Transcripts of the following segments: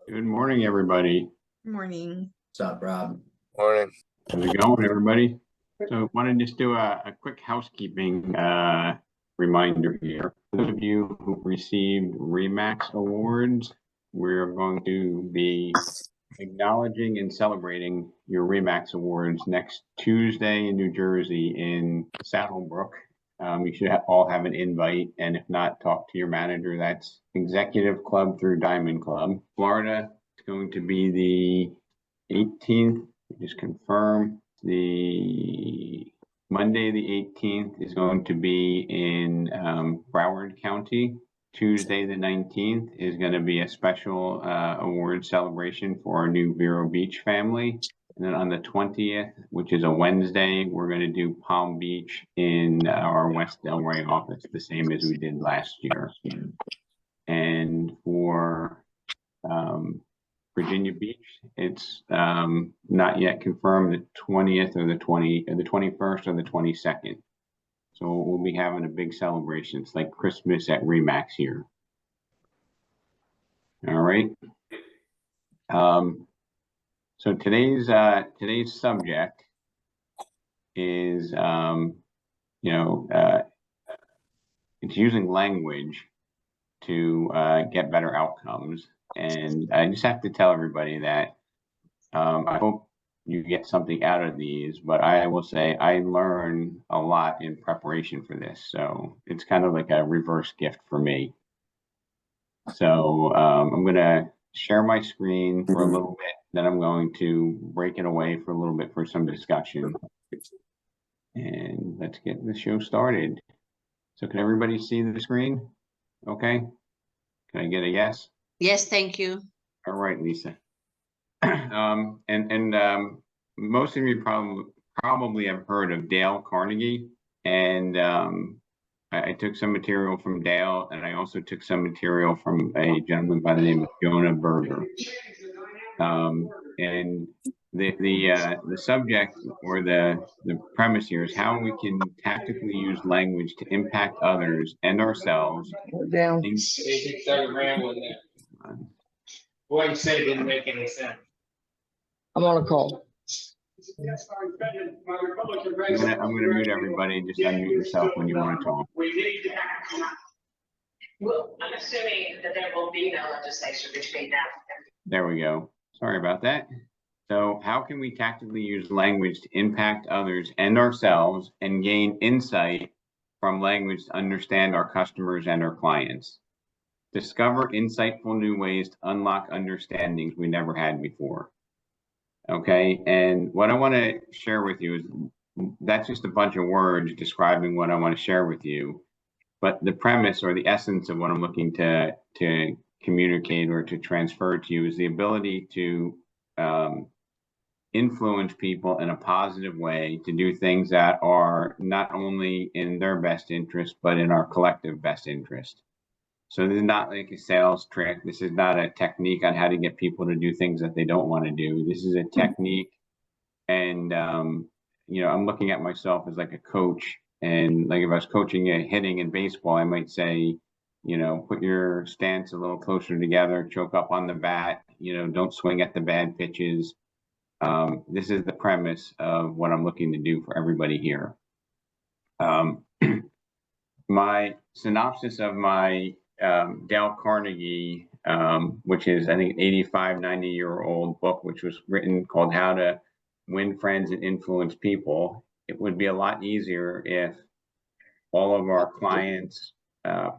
Good morning, everybody. Morning. What's up, Rob? Morning. How's it going, everybody? So I want to just do a quick housekeeping reminder here. For those of you who received REMAX awards, we're going to be acknowledging and celebrating your REMAX awards next Tuesday in New Jersey in Saddlebrook. You should all have an invite, and if not, talk to your manager. That's Executive Club through Diamond Club. Florida, it's going to be the 18th. Just confirm. The Monday, the 18th, is going to be in Broward County. Tuesday, the 19th, is going to be a special award celebration for our new Vero Beach family. And then on the 20th, which is a Wednesday, we're going to do Palm Beach in our West Delray office, the same as we did last year. And for Virginia Beach, it's not yet confirmed, the 20th or the 21st or the 22nd. So we'll be having a big celebration. It's like Christmas at REMAX here. All right. So today's subject is it's using language to get better outcomes. And I just have to tell everybody that I hope you get something out of these, but I will say I learn a lot in preparation for this. So it's kind of like a reverse gift for me. So I'm going to share my screen for a little bit, then I'm going to break it away for a little bit for some discussion. And let's get the show started. So can everybody see the screen? Okay. Can I get a yes? Yes, thank you. All right, Lisa. Most of you probably have heard of Dale Carnegie, and I took some material from Dale, and I also took some material from a gentleman by the name of Jonah Berger. And the subject or the premise here is how we can tactically use language to impact others and ourselves. Down. They started rambling there. What you said didn't make any sense. I'm on a call. I'm gonna mute everybody. Just unmute yourself when you want to talk. Well, I'm assuming that there will be no legislation between now. There we go. Sorry about that. So how can we tactically use language to impact others and ourselves and gain insight from language to understand our customers and our clients? Discover insightful new ways to unlock understandings we never had before. Okay, and what I want to share with you is that's just a bunch of words describing what I want to share with you. But the premise or the essence of what I'm looking to communicate or to transfer to you is the ability to influence people in a positive way to do things that are not only in their best interest, but in our collective best interest. So this is not like a sales trick. This is not a technique on how to get people to do things that they don't want to do. This is a technique. And, I'm looking at myself as like a coach. And like if I was coaching a hitting in baseball, I might say, put your stance a little closer together, choke up on the bat, don't swing at the bad pitches. This is the premise of what I'm looking to do for everybody here. My synopsis of my Dale Carnegie, which is, I think, 85, 90-year-old book, which was written called How to Win Friends and Influence People. It would be a lot easier if all of our clients,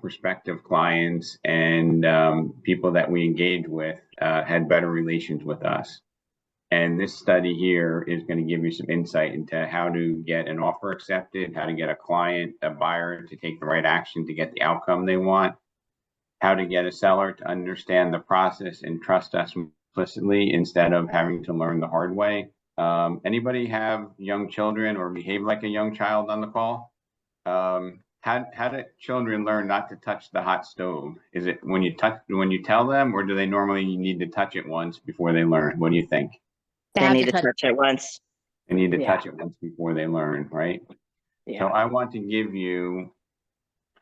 prospective clients, and people that we engage with had better relations with us. And this study here is going to give you some insight into how to get an offer accepted, how to get a client, a buyer to take the right action to get the outcome they want, how to get a seller to understand the process and trust us implicitly instead of having to learn the hard way. Anybody have young children or behave like a young child on the call? How do children learn not to touch the hot stove? Is it when you tell them, or do they normally need to touch it once before they learn? What do you think? They need to touch it once. They need to touch it once before they learn, right? Yeah. So I want to give you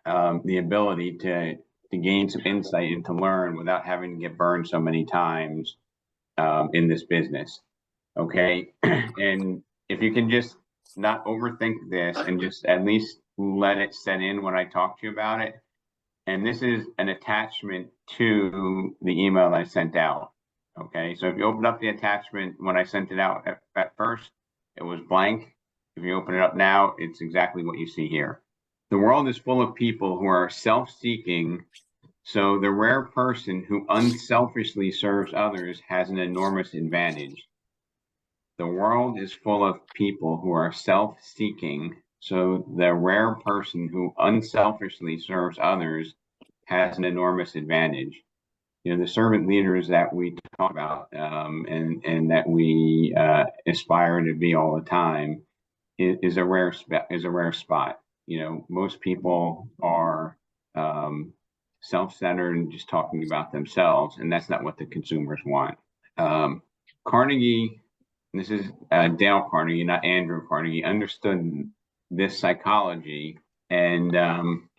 the ability to to gain some insight and to learn without having to get burned so many times in this business. Okay. And if you can just not overthink this and just at least let it set in when I talk to you about it. And this is an attachment to the email I sent out. Okay. So if you open up the attachment when I sent it out at first, it was blank. If you open it up now, it's exactly what you see here. The world is full of people who are self-seeking. So the rare person who unselfishly serves others has an enormous advantage. The world is full of people who are self-seeking. So the rare person who unselfishly serves others has an enormous advantage. You know, the servant leaders that we talk about and that we aspire to be all the time is a rare spot. You know, most people are self-centered and just talking about themselves, and that's not what the consumers want. Carnegie, this is Dale Carnegie, not Andrew Carnegie, understood this psychology, and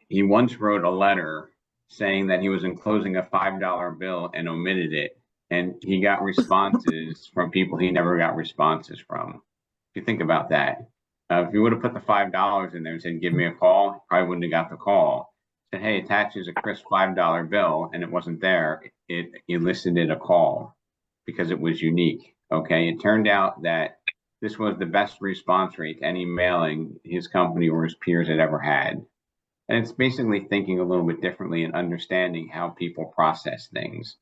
he once wrote a letter saying that he was enclosing a $5 bill and omitted it, and he got responses from people he never got responses from. If you think about that, if you would have put the $5 in there and said, "Give me a call," probably wouldn't have got the call. Said, "Hey, attaches a crisp $5 bill," and it wasn't there. It elicited a call because it was unique. Okay, it turned out that this was the best response rate to any mailing his company or his peers had ever had. And it's basically thinking a little bit differently and understanding how people process things.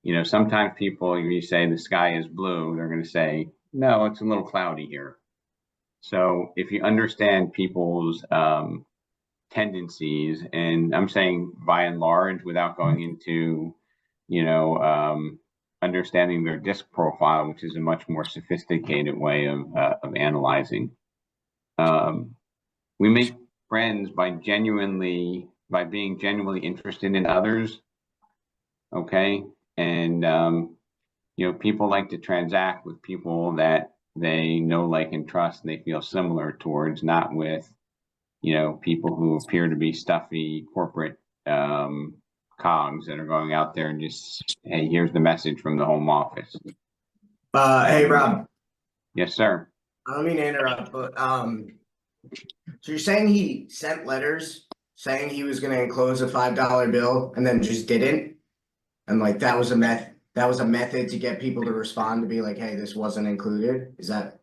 You know, sometimes people, you say the sky is blue, they're going to say, "No, it's a little cloudy here." So if you understand people's tendencies, and I'm saying by and large, without going into, you know, understanding their disc profile, which is a much more sophisticated way of analyzing. We make friends by being genuinely interested in others. Okay. And, you know, people like to transact with people that they know, like, and trust, and they feel similar towards, not with, you know, people who appear to be stuffy corporate cogs that are going out there and just, "Hey, here's the message from the home office." Hey, Rob. Yes, sir. I don't mean to interrupt, but so you're saying he sent letters saying he was going to enclose a $5 bill and then just didn't, and like that was a method to get people to respond to be like, "Hey, this wasn't included." Is that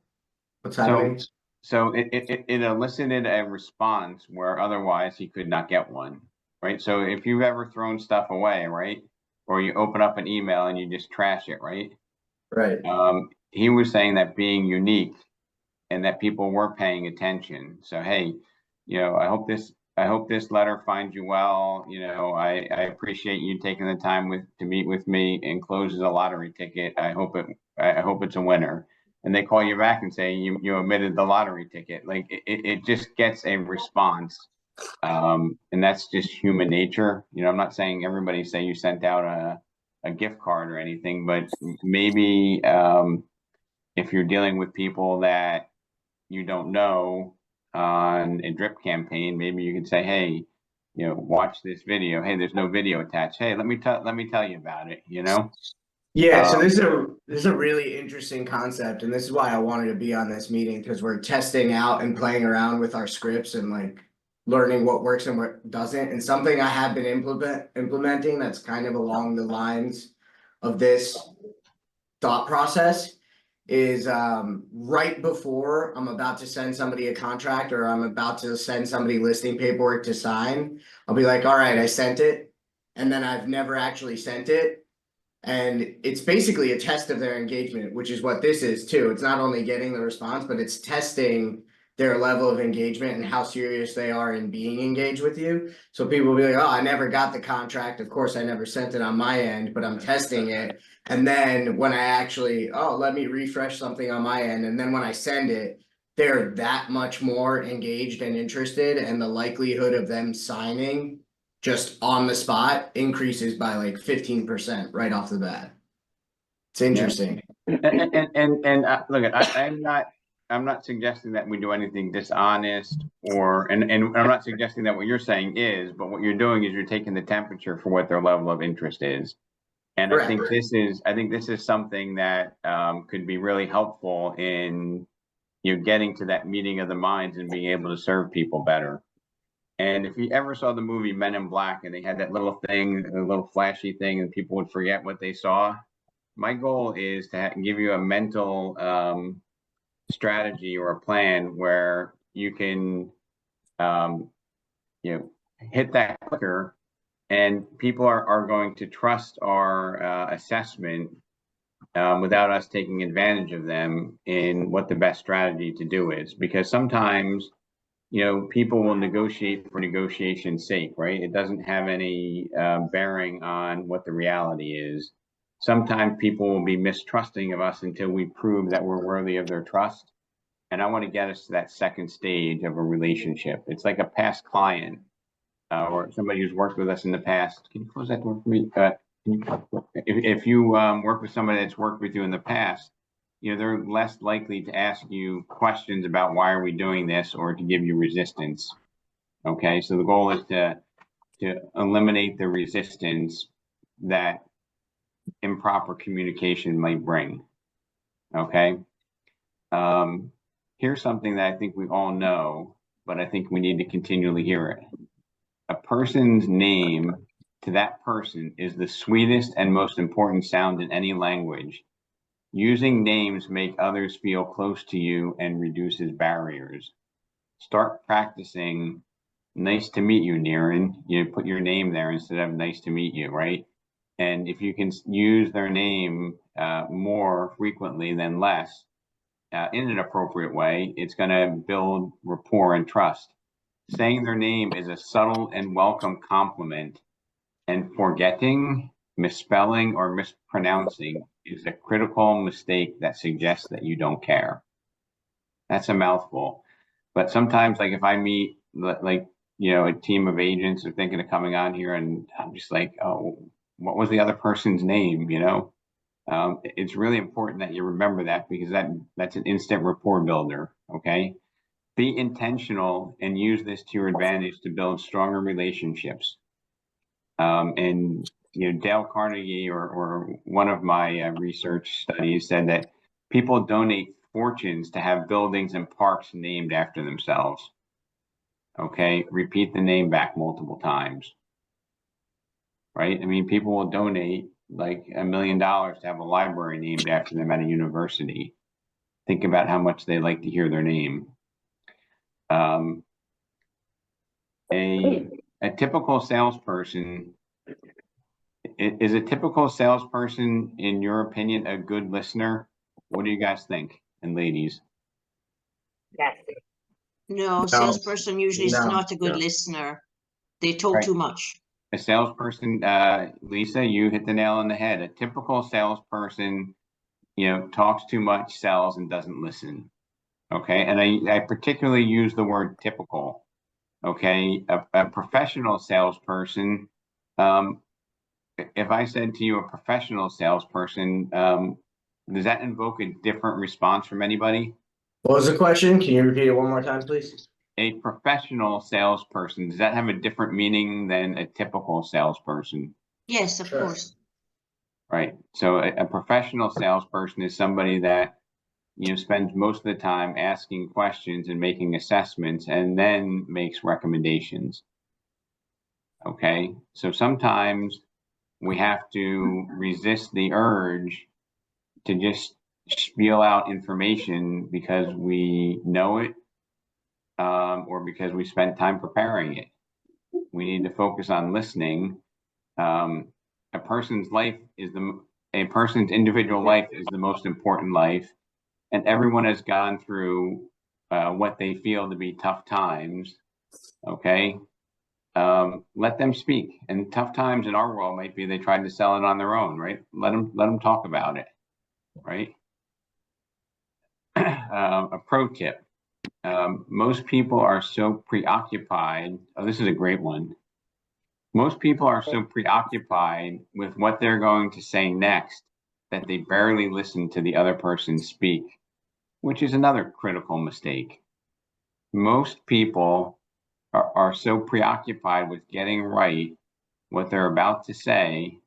what's happening? So it elicited a response where otherwise he could not get one, right? So if you've ever thrown stuff away, right, or you open up an email and you just trash it, right? Right. He was saying that being unique and that people were paying attention. So, hey, you know, I hope this letter finds you well. You know, I appreciate you taking the time to meet with me. Encloses a lottery ticket. I hope it's a winner. And they call you back and say you omitted the lottery ticket. Like it just gets a response. And that's just human nature. You know, I'm not saying everybody say you sent out a gift card or anything, but maybe if you're dealing with people that you don't know on a drip campaign, maybe you can say, "Hey, you know, watch this video. Hey, there's no video attached. Hey, let me tell you about it," you know? Yeah, so this is a really interesting concept, and this is why I wanted to be on this meeting, because we're testing out and playing around with our scripts and like learning what works and what doesn't. And something I have been implementing that's kind of along the lines of this thought process is right before I'm about to send somebody a contract or I'm about to send somebody listing paperwork to sign, I'll be like, "All right, I sent it," and then I've never actually sent it. And it's basically a test of their engagement, which is what this is too. It's not only getting the response, but it's testing their level of engagement and how serious they are in being engaged with you. So people will be like, "Oh, I never got the contract. Of course, I never sent it on my end, but I'm testing it." And then when I actually, "Oh, let me refresh something on my end." And then when I send it, they're that much more engaged and interested, and the likelihood of them signing just on the spot increases by like 15% right off the bat. It's interesting. And look, I'm not I'm not suggesting that we do anything dishonest or, and I'm not suggesting that what you're saying is, but what you're doing is you're taking the temperature for what their level of interest is. And I think Correct. this is something that could be really helpful in getting to that meeting of the minds and being able to serve people better. And if you ever saw the movie Men in Black and they had that little thing, a little flashy thing, and people would forget what they saw, my goal is to give you a mental strategy or a plan where you can, hit that clicker, and people are going to trust our assessment without us taking advantage of them in what the best strategy to do is. Because sometimes, people will negotiate for negotiation's sake, right? It doesn't have any bearing on what the reality is. Sometimes people will be mistrusting of us until we prove that we're worthy of their trust. And I want to get us to that second stage of a relationship. It's like a past client or somebody who's worked with us in the past. Can you close that door for me? If you work with somebody that's worked with you in the past, they're less likely to ask you questions about why are we doing this or to give you resistance. Okay, so the goal is to eliminate the resistance that improper communication might bring. Okay. Here's something that I think we all know, but I think we need to continually hear it. A person's name to that person is the sweetest and most important sound in any language. Using names make others feel close to you and reduces barriers. Start practicing nice to meet you, Niren. Put your name there instead of nice to meet you, right? And if you can use their name more frequently than less, in an appropriate way, it's going to build rapport and trust. Saying their name is a subtle and welcome compliment, and forgetting, misspelling, or mispronouncing is a critical mistake that suggests that you don't care. That's a mouthful. But sometimes, like if I meet a team of agents are thinking of coming on here and I'm just like, oh, what was the other person's name? It's really important that you remember that because that's an instant rapport builder. Okay. Be intentional and use this to your advantage to build stronger relationships. And Dale Carnegie or one of my research studies said that people donate fortunes to have buildings and parks named after themselves. Okay, repeat the name back multiple times. Right? I mean, people will donate like $1 million to have a library named after them at a university. Think about how much they like to hear their name. A typical salesperson, is a typical salesperson, in your opinion, a good listener? What do you guys think? And ladies? Yes. No, salesperson usually is No. not a good listener. They talk too much. A salesperson, Lisa, you hit the nail on the head. A typical salesperson, talks too much, sells, and doesn't listen. Okay, and I particularly use the word typical. Okay, a professional salesperson, if I said to you a professional salesperson, does that invoke a different response from anybody? What was the question? Can you repeat it one more time, please? A professional salesperson, does that have a different meaning than a typical salesperson? Yes, of course. Right. So a professional salesperson is somebody that spends most of the time asking questions and making assessments and then makes recommendations. Okay. So sometimes we have to resist the urge to just spiel out information because we know it or because we spent time preparing it. We need to focus on listening. A person's individual life is the most important life, and everyone has gone through what they feel to be tough times. Okay, let them speak. And tough times in our world might be they tried to sell it on their own, right? Let them talk about it, right? A pro tip: most people are so preoccupied. Oh, this is a great one. Most people are so preoccupied with what they're going to say next that they barely listen to the other person speak. which is another critical mistake. Most people are so preoccupied with getting right what they're about to say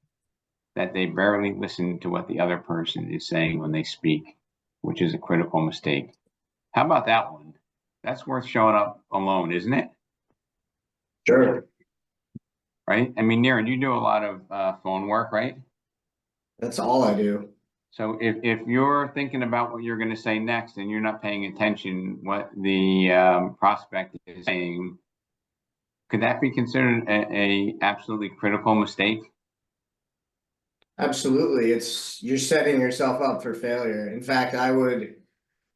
that they barely listen to what the other person is saying when they speak, which is a critical mistake. How about that one? That's worth showing up alone, isn't it? Sure. Right? I mean, Niran, you do a lot of phone work, right? That's all I do. So if you're thinking about what you're going to say next and you're not paying attention what the prospect is saying, could that be considered a absolutely critical mistake? Absolutely. You're setting yourself up for failure. In fact, I would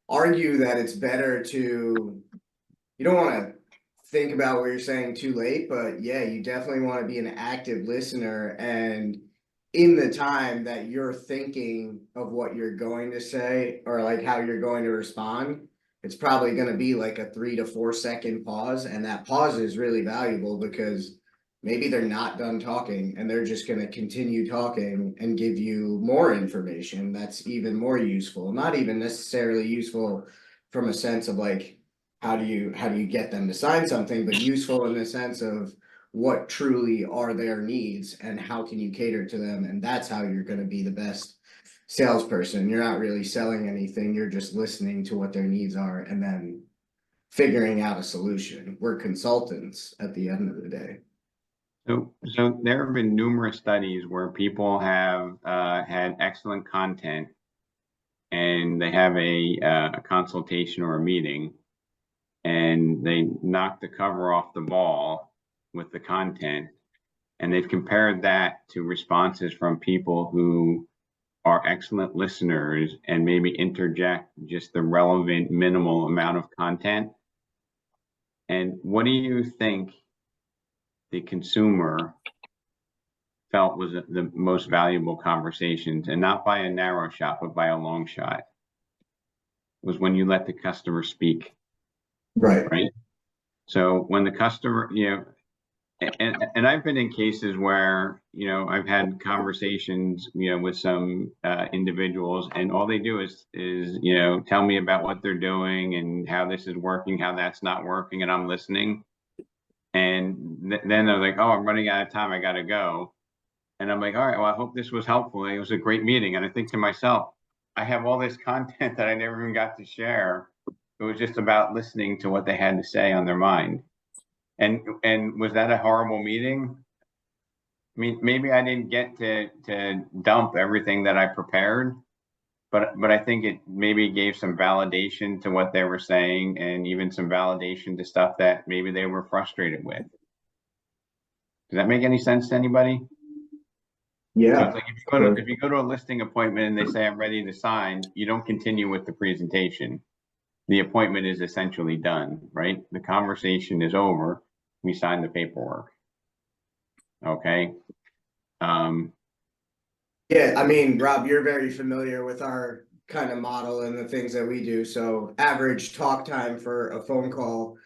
argue that it's better to, you don't want to think about what you're saying too late, but yeah, you definitely want to be an active listener. And in the time that you're thinking of what you're going to say or like how you're going to respond, it's probably going to be like a 3 to 4 second pause. And that pause is really valuable because maybe they're not done talking and they're just going to continue talking and give you more information that's even more useful. Not even necessarily useful from a sense of like, how do you get them to sign something, but useful in the sense of what truly are their needs and how can you cater to them. And that's how you're going to be the best salesperson. You're not really selling anything. You're just listening to what their needs are and then figuring out a solution. We're consultants at the end of the day. So there have been numerous studies where people have had excellent content and they have a consultation or a meeting and they knock the cover off the ball with the content. And they've compared that to responses from people who are excellent listeners and maybe interject just the relevant minimal amount of content. And what do you think the consumer felt was the most valuable conversations, and not by a narrow shot, but by a long shot, was when you let the customer speak. Right. So when the customer, and I've been in cases where, I've had conversations, with some individuals, and all they do is tell me about what they're doing and how this is working, how that's not working, and I'm listening. And then they're like, oh, I'm running out of time, I gotta go. And I'm like, all right, well, I hope this was helpful. It was a great meeting. And I think to myself, I have all this content that I never even got to share. It was just about listening to what they had to say on their mind. And was that a horrible meeting? I mean, maybe I didn't get to dump everything that I prepared, but I think it maybe gave some validation to what they were saying and even some validation to stuff that maybe they were frustrated with. Does that make any sense to anybody? Yeah. So it's like if you go to a listing appointment and they say, I'm ready to sign, you don't continue with the presentation. The appointment is essentially done, right? The conversation is over. We sign the paperwork. Okay. Yeah, I mean, Rob, you're very familiar with our kind of model and the things that we do. So average talk time for a phone call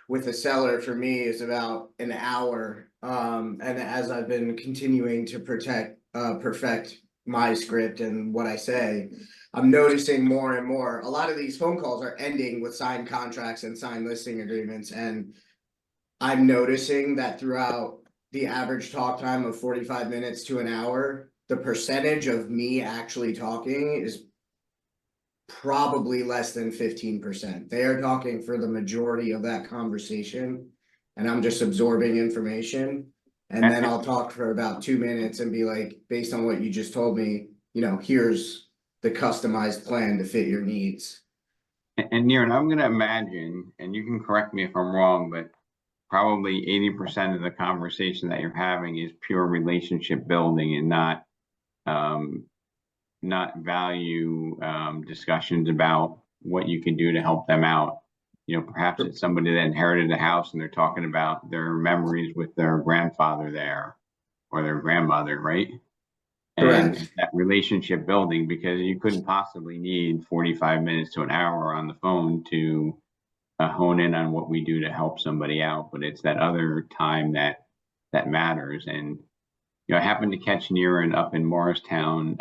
with a seller for me is about an hour. And as I've been continuing to perfect my script and what I say, I'm noticing more and more. A lot of these phone calls are ending with signed contracts and signed listing agreements. And I'm noticing that throughout the average talk time of 45 minutes to an hour, the percentage of me actually talking is probably less than 15%. They are talking for the majority of that conversation, and I'm just absorbing information. And then I'll talk for about 2 minutes and be like, based on what you just told me, here's the customized plan to fit your needs. And Niran, I'm going to imagine, and you can correct me if I'm wrong, but probably 80% of the conversation that you're having is pure relationship building and not value discussions about what you can do to help them out. Perhaps it's somebody that inherited a house and they're talking about their memories with their grandfather there or their grandmother, right? Correct. And that relationship building, because you couldn't possibly need 45 minutes to an hour on the phone to hone in on what we do to help somebody out, but it's that other time that matters. And I happened to catch Niran up in Morristown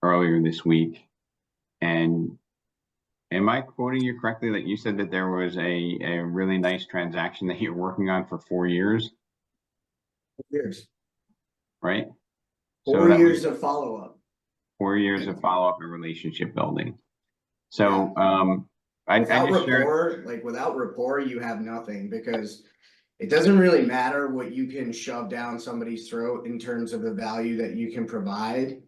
earlier this week, and am I quoting you correctly that you said that there was a really nice transaction that you're working on for 4 years, Years. right? 4 that years was of follow-up. 4 years of follow-up and relationship building. So, I Without just shared, rapport, like without rapport, you have nothing because it doesn't really matter what you can shove down somebody's throat in terms of the value that you can provide.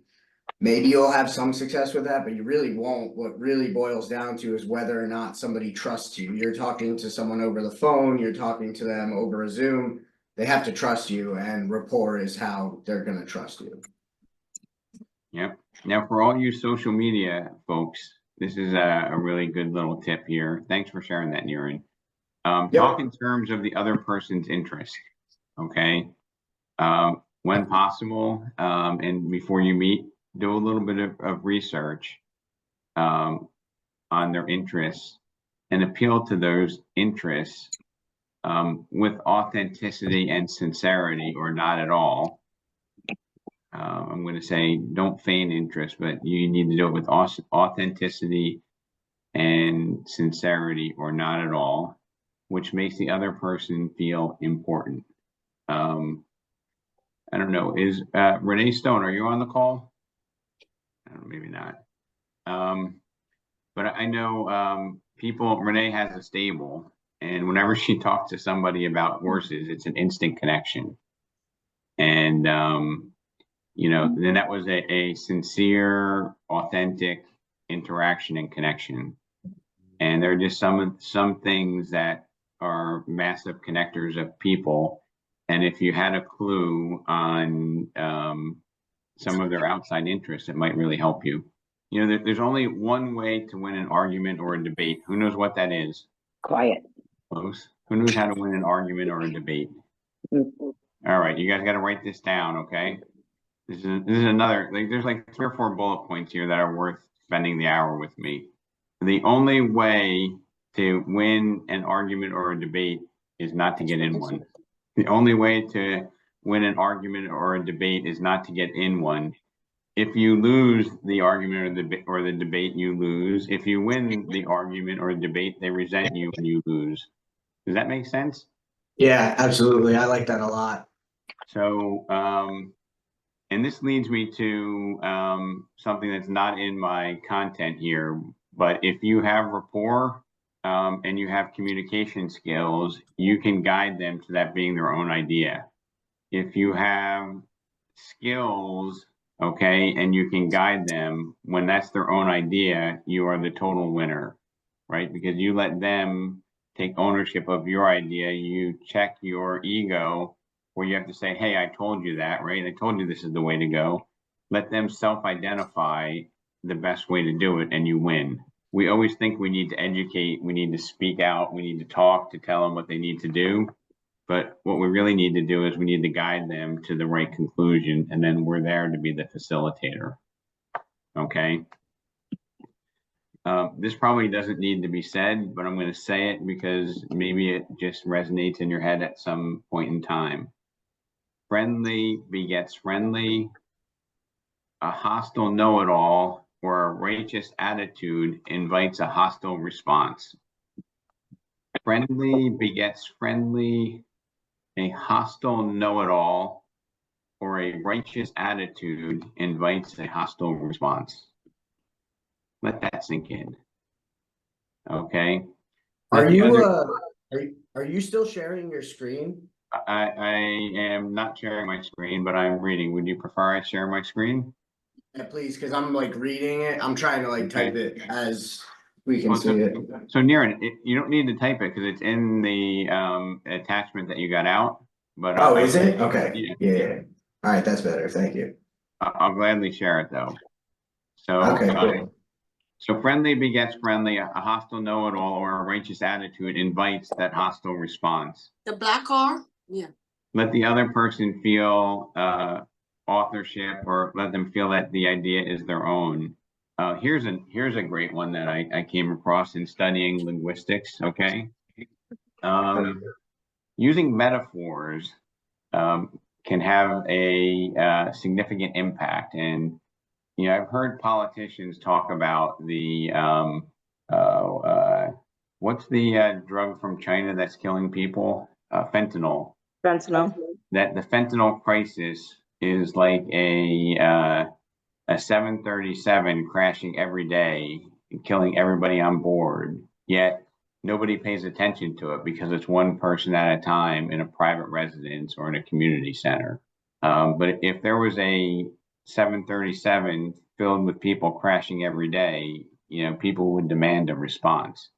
Maybe you'll have some success with that, but you really won't. What really boils down to is whether or not somebody trusts you. You're talking to someone over the phone, you're talking to them over a Zoom. They have to trust you, and rapport is how they're gonna trust you. yep. Now, for all you social media folks, this is a really good little tip here. Thanks for sharing that, Niren. Yep. Talk in terms of the other person's interest, okay? When possible, and before you meet, do a little bit of research on their interests and appeal to those interests with authenticity and sincerity, or not at all. I'm going to say don't feign interest, but you need to do it with authenticity and sincerity, or not at all, which makes the other person feel important. I don't know, is Renee Stone, are you on the call? I don't know, maybe not. But I know Renee has a stable, and whenever she talks to somebody about horses, it's an instant connection. And, you know, then that was a sincere, authentic interaction and connection. And there are just some things that are massive connectors of people. And if you had a clue on some of their outside interests, it might really help you. You know, there's only one way to win an argument or a debate. Who knows what that is? Quiet. Close. Who knows how to win an argument or a debate? Mm. All right, you guys got to write this down, okay? This is another, like, there's like 3 or 4 bullet points here that are worth spending the hour with me. The only way to win an argument or a debate is not to get in one. The only way to win an argument or a debate is not to get in one. If you lose the argument or the debate, you lose. If you win the argument or debate, they resent you and you lose. Does that make sense? Yeah, absolutely. I like that a lot. So, and this leads me to something that's not in my content here, but if you have rapport and you have communication skills, you can guide them to that being their own idea. If you have skills, okay, and you can guide them when that's their own idea, you are the total winner, right? Because you let them take ownership of your idea, you check your ego, where you have to say, hey, I told you that, right? I told you this is the way to go. Let them self-identify the best way to do it, and you win. We always think we need to educate, we need to speak out, we need to talk to tell them what they need to do. But what we really need to do is we need to guide them to the right conclusion, and then we're there to be the facilitator. Okay. This probably doesn't need to be said, but I'm going to say it because maybe it just resonates in your head at some point in time. Friendly begets friendly. A hostile know-it-all or a righteous attitude invites a hostile response. Friendly begets friendly. A hostile know-it-all or a righteous attitude invites a hostile response. Let that sink in. Okay. Are you still sharing your screen? I am not sharing my screen, but I'm reading. Would you prefer I share my screen? Yeah, please, because I'm like reading it. I'm trying to like type it as we can Well, see it. So Niren, you don't need to type it because it's in the attachment that you got out. But Oh, is it? Okay. Yeah. All right, that's better. Thank you. I'll gladly share it though. So Okay, cool. So friendly begets friendly. A hostile know-it-all or a righteous attitude invites that hostile response. The black car? Yeah. Let the other person feel authorship, or let them feel that the idea is their own. Here's a great one that I came across in studying linguistics. Okay. Using metaphors can have a significant impact. And, you know, I've heard politicians talk about the what's the drug from China that's killing people? Fentanyl. Fentanyl. That the fentanyl crisis is like a 737 crashing every day and killing everybody on board. Yet nobody pays attention to it because it's one person at a time in a private residence or in a community center. But if there was a 737 filled with people crashing every day, people would demand a response.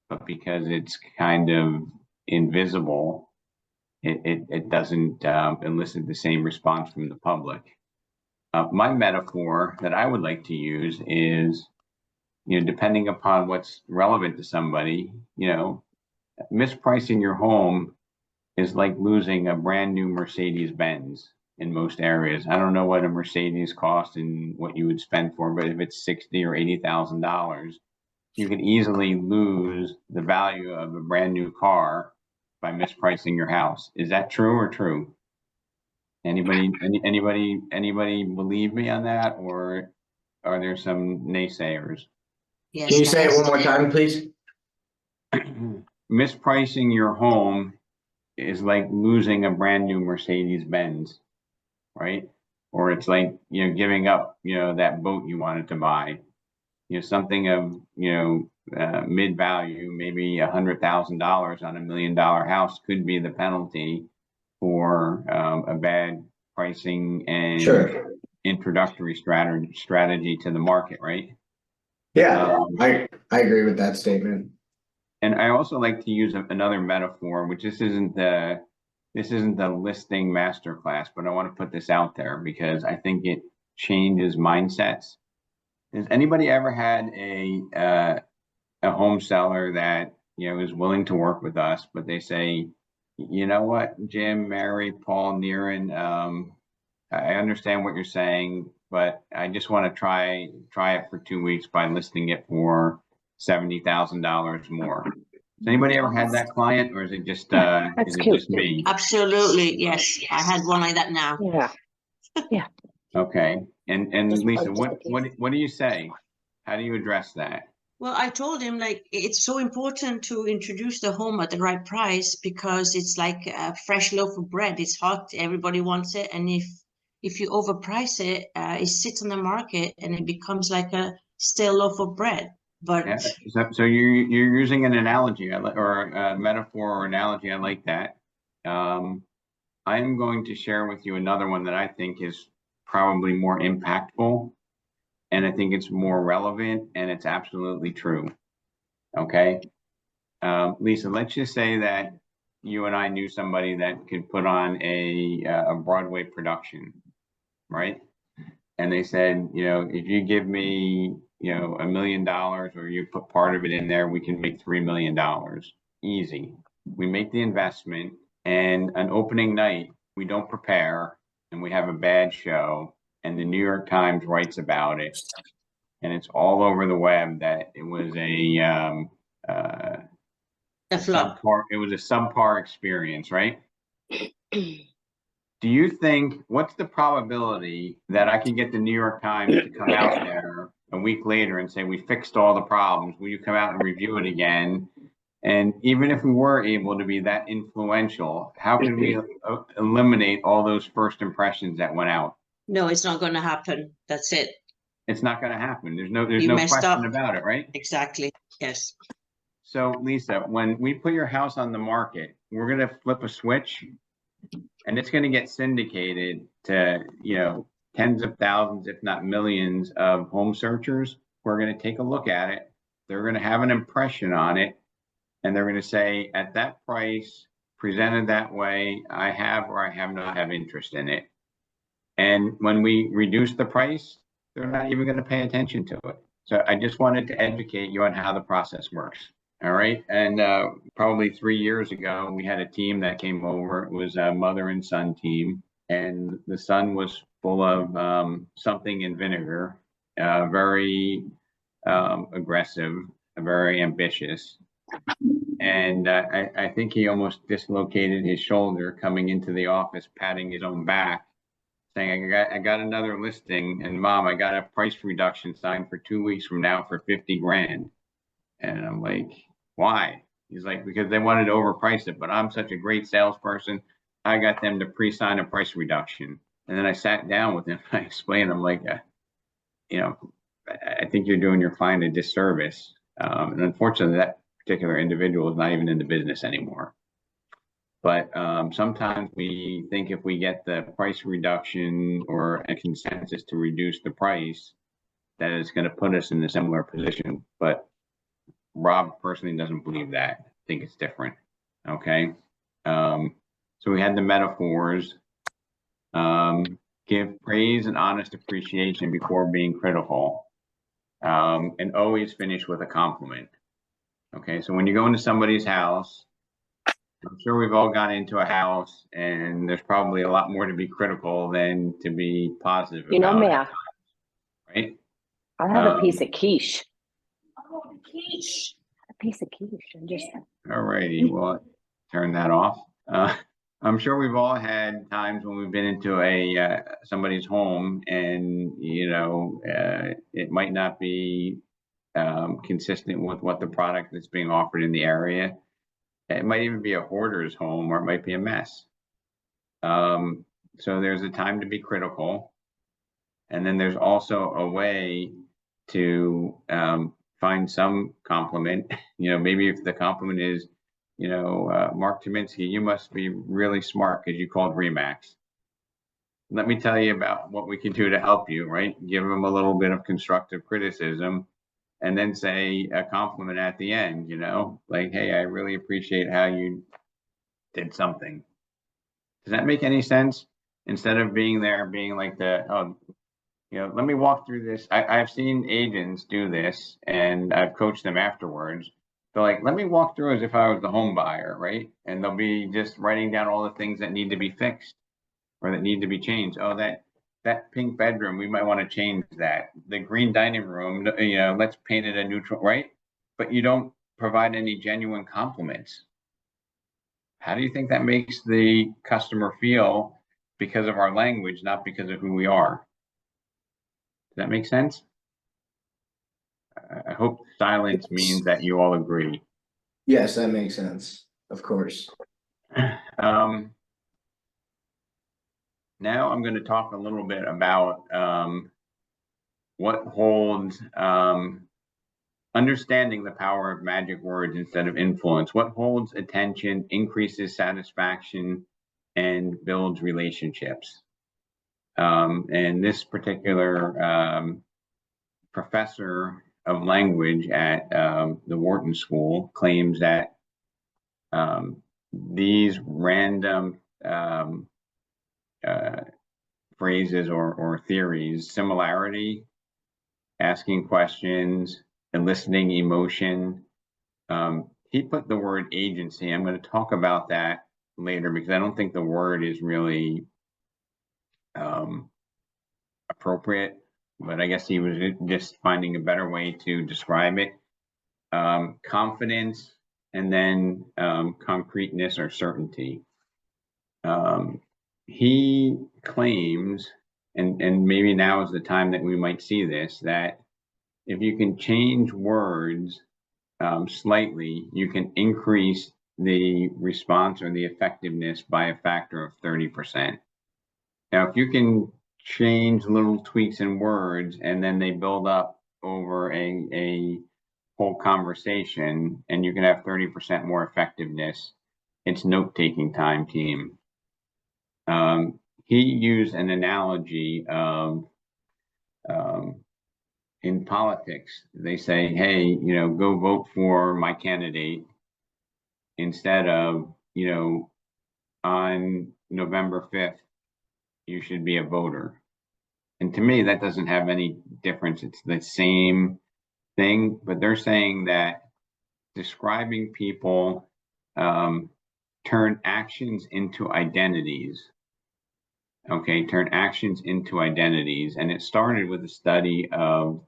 But because it's kind of invisible, it doesn't elicit the same response from the public. My metaphor that I would like to use is, depending upon what's relevant to somebody, mispricing your home is like losing a brand new Mercedes-Benz in most areas. I don't know what a Mercedes costs and what you would spend for, but if it's $60,000 or $80,000, you could easily lose the value of a brand new car by mispricing your house. Is that true or true? Anybody believe me on that, or are there some naysayers? Yes, Can you say it that's- one more time, please? Mispricing your home is like losing a brand new Mercedes-Benz, right? Or it's like, giving up, that boat you wanted to buy, something of, mid-value, maybe $100,000 on $1 million house could be the penalty for a bad pricing and Sure. introductory strategy to the market, right? Yeah, I agree with that statement. And I also like to use another metaphor, which this isn't the listing masterclass, but I want to put this out there because I think it changes mindsets. Has anybody ever had a home seller that is willing to work with us, but they say, you know what, Jim, Mary, Paul, Niren, I understand what you're saying, but I just want to try it for 2 weeks by listing it for $70,000 more. Has anybody ever had that client, or is it just just me? Absolutely, yes. I had one like that now. Yeah. Okay, and Lisa, what do you say? How do you address that? Well, I told him like it's so important to introduce the home at the right price because it's like a fresh loaf of bread. It's hot, everybody wants it, and if you overprice it, it sits on the market and it becomes like a stale loaf of bread. But yeah, so you're using an analogy or a metaphor or analogy. I like that. I am going to share with you another one that I think is probably more impactful, and I think it's more relevant, and it's absolutely true. Okay, Lisa, let's just say that you and I knew somebody that could put on a Broadway production, right? And they said, if you give me, $1 million, or you put part of it in there, we can make $3 million. Easy. We make the investment, and an opening night, we don't prepare, and we have a bad show, and the New York Times writes about it, and it's all over the web that it was a flop. it was a subpar experience, right? Do you think, what's the probability that I can get the New York Times to come out there a week later and say, we fixed all the problems, will you come out and review it again? And even if we were able to be that influential, how can we eliminate all those first impressions that went out? No, it's not going to happen. That's it. It's not going to happen. There's no messed question up. about it, right? Exactly. Yes. So Lisa, when we put your house on the market, we're going to flip a switch, and it's going to get syndicated to, tens of thousands, if not millions of home searchers who are going to take a look at it. They're going to have an impression on it, and they're going to say, at that price, presented that way, I have or I have not have interest in it. And when we reduce the price, they're not even going to pay attention to it. So I just wanted to educate you on how the process works. All right. And probably 3 years ago, we had a team that came over. It was a mother and son team. And the son was full of something in vinegar, very aggressive, very ambitious. And I think he almost dislocated his shoulder coming into the office, patting his own back, saying, I got another listing, and Mom, I got a price reduction signed for 2 weeks from now for 50 grand. And I'm like, why? He's like, because they wanted to overprice it, but I'm such a great salesperson. I got them to pre-sign a price reduction. And then I sat down with him. I explained, I'm like, you know, I think you're doing your client a disservice. And unfortunately, that particular individual is not even in the business anymore. But sometimes we think if we get the price reduction or a consensus to reduce the price, that it's going to put us in a similar position. But Rob personally doesn't believe that. I think it's different. Okay. So we had the metaphors. Give praise and honest appreciation before being critical. And always finish with a compliment. Okay. So when you go into somebody's house, I'm sure we've all gone into a house and there's probably a lot more to be critical than to be positive You know, about Matt, it, right? I'll have a piece of quiche. Oh, quiche. A piece of quiche. I'm just All righty, well, turn that off. I'm sure we've all had times when we've been into a somebody's home and, you know, it might not be consistent with what the product that's being offered in the area. It might even be a hoarder's home, or it might be a mess. So there's a time to be critical. And then there's also a way to find some compliment. You know, maybe if the compliment is, you know, Mark Tominski, you must be really smart because you called Remax. Let me tell you about what we can do to help you, right? Give them a little bit of constructive criticism and then say a compliment at the end, you know, like, hey, I really appreciate how you did something. Does that make any sense? Instead of being there, being like the, oh, you know, let me walk through this. I've seen agents do this and I've coached them afterwards. They're like, let me walk through as if I was the home buyer, right? And they'll be just writing down all the things that need to be fixed or that need to be changed. Oh, that pink bedroom, we might want to change that. The green dining room, you know, let's paint it a neutral, right? But you don't provide any genuine compliments. How do you think that makes the customer feel because of our language, not because of who we are? Does that make sense? I hope silence means that you all agree. Yes, that makes sense. Of course. Now I'm going to talk a little bit about what holds understanding the power of magic words instead of influence. What holds attention, increases satisfaction, and builds relationships. And this particular professor of language at the Wharton School claims that these random phrases or theories, similarity, asking questions, eliciting emotion. He put the word agency. I'm going to talk about that later because I don't think the word is really appropriate, but I guess he was just finding a better way to describe it. Confidence and then concreteness or certainty. He claims, and maybe now is the time that we might see this, that if you can change words slightly, you can increase the response or the effectiveness by a factor of 30%. Now, if you can change little tweaks in words and then they build up over a whole conversation and you can have 30% more effectiveness, it's note-taking time, team. He used an analogy of in politics, they say, hey, you know, go vote for my candidate instead of, you know, on November 5th, you should be a voter. And to me, that doesn't have any difference. It's the same thing, but they're saying that describing people turn actions into identities. Okay, turn actions into identities. And it started with a study of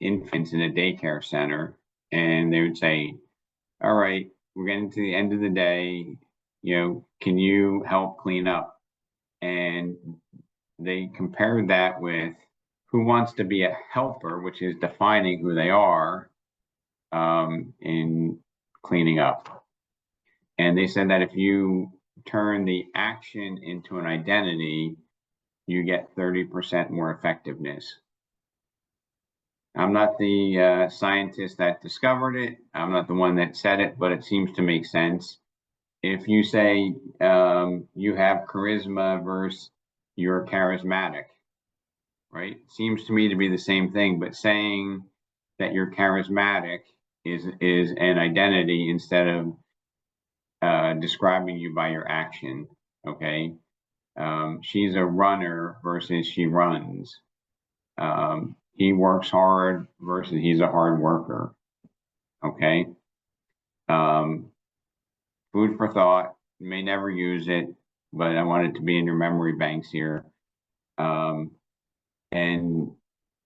infants in a daycare center. And they would say, all right, we're getting to the end of the day, you know, can you help clean up? And they compared that with who wants to be a helper, which is defining who they are, in cleaning up. And they said that if you turn the action into an identity, you get 30% more effectiveness. I'm not the scientist that discovered it. I'm not the one that said it, but it seems to make sense. If you say you have charisma versus you're charismatic, right? Seems to me to be the same thing, but saying that you're charismatic is an identity instead of describing you by your action, okay? She's a runner versus she runs. He works hard versus he's a hard worker, okay? Food for thought. You may never use it, but I want it to be in your memory banks here. And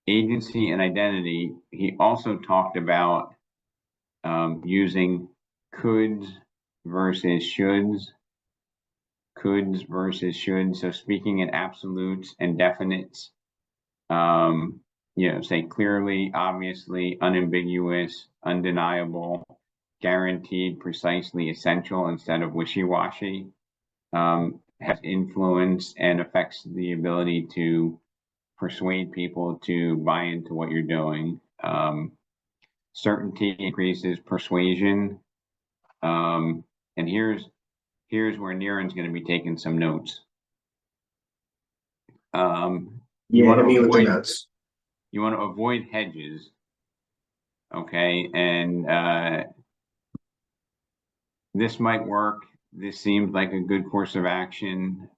agency and identity, he also talked about using coulds versus shoulds. Coulds versus shoulds. So speaking in absolutes and definites. You know, say clearly, obviously, unambiguous, undeniable, guaranteed, precisely, essential instead of wishy-washy. Has influence and affects the ability to persuade people to buy into what you're doing. Certainty increases persuasion. And here's where Niren's going to be taking some notes. You want to avoid notes. You want to avoid hedges, okay? And this might work. This seems like a good course of action.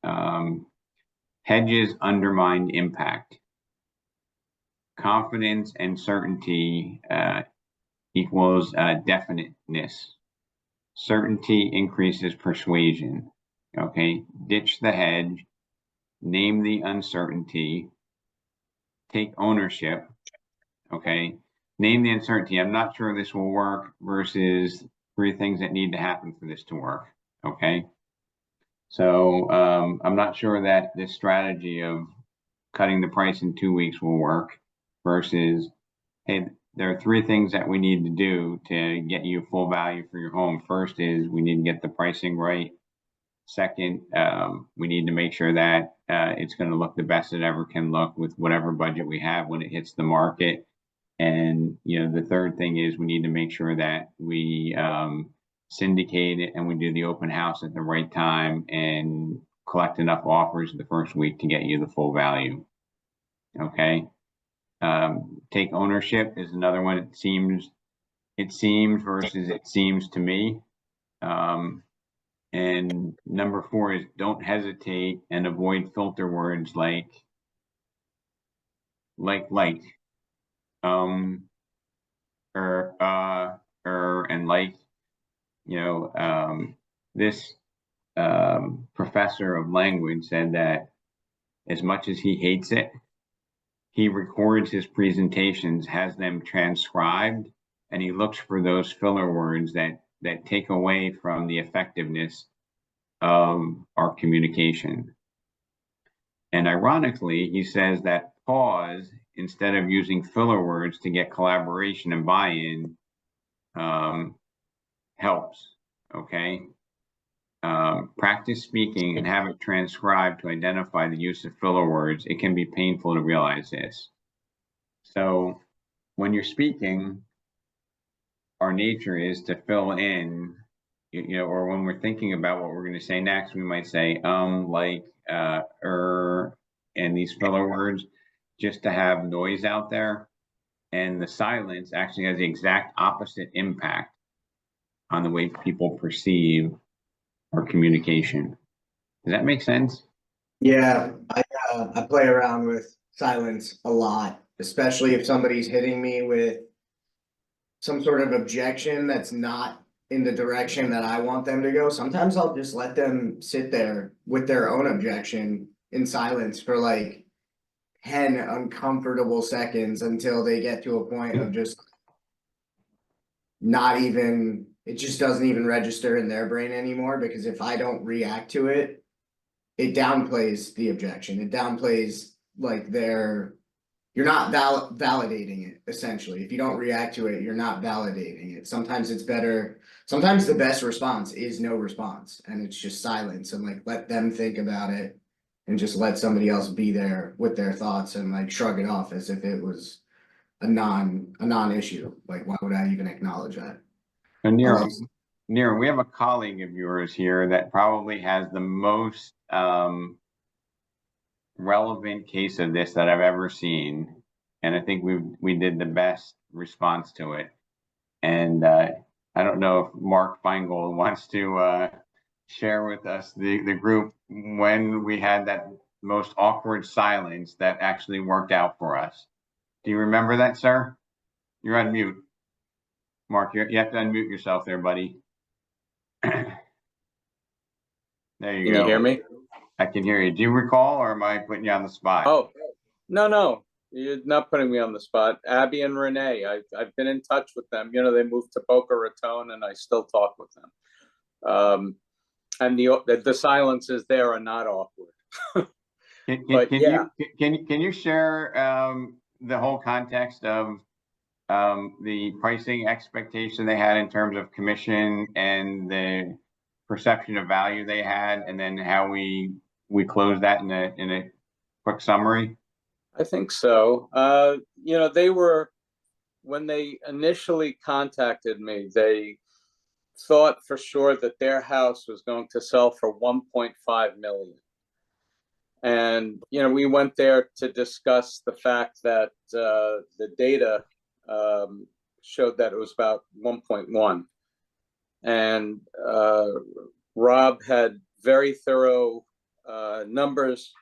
Hedges undermine impact. Confidence and certainty equals definiteness. Certainty increases persuasion, okay? Ditch the hedge, name the uncertainty, take ownership, okay? Name the uncertainty. I'm not sure this will work versus 3 things that need to happen for this to work, okay? So I'm not sure that this strategy of cutting the price in 2 weeks will work versus, hey, there are 3 things that we need to do to get you full value for your home. First is we need to get the pricing right. Second, we need to make sure that it's going to look the best it ever can look with whatever budget we have when it hits the market. And, you know, the third thing is we need to make sure that we syndicate it and we do the open house at the right time and collect enough offers the first week to get you the full value. Okay. Take ownership is another one. It seems versus it seems to me. And number 4 is don't hesitate and avoid filter words like, and like, you know, this professor of language said that as much as he hates it, he records his presentations, has them transcribed, and he looks for those filler words that take away from the effectiveness of our communication. And ironically, he says that pause instead of using filler words to get collaboration and buy-in helps, okay? Practice speaking and have it transcribed to identify the use of filler words. It can be painful to realize this. So when you're speaking, our nature is to fill in, you know, or when we're thinking about what we're going to say next, we might say, like, and these filler words just to have noise out there. And the silence actually has the exact opposite impact on the way people perceive our communication. Does that make sense? Yeah, I play around with silence a lot, especially if somebody's hitting me with some sort of objection that's not in the direction that I want them to go. Sometimes I'll just let them sit there with their own objection in silence for like 10 uncomfortable seconds until they get to a point of just not even, it just doesn't even register in their brain anymore, because if I don't react to it, it downplays the objection. It downplays like their you're not validating it, essentially. If you don't react to it, you're not validating it. Sometimes it's better, sometimes the best response is no response, and it's just silence, and like let them think about it and just let somebody else be there with their thoughts and like shrug it off as if it was a non-issue. Like, why would I even acknowledge that? And Nero, we have a colleague of yours here that probably has the most relevant case of this that I've ever seen, and I think we did the best response to it. And I don't know if Mark Feingold wants to share with us the group when we had that most awkward silence that actually worked out for us. Do you remember that, sir? You're on mute. Mark, you have to unmute yourself there, buddy. There you go. Can you hear me? I can hear you. Do you recall, or am I putting you on the spot? Oh, no, you're not putting me on the spot. Abby and Renee, I've been in touch with them. You know, they moved to Boca Raton, and I still talk with them. And the silences there are not awkward. Can you share the whole context of the pricing expectation they had in terms of commission and the perception of value they had, and then how we closed that in a quick summary? I think so. You know, when they initially contacted me, they thought for sure that their house was going to sell for 1.5 million. And, you know, we went there to discuss the fact that the data showed that it was about 1.1. And Rob had very thorough numbers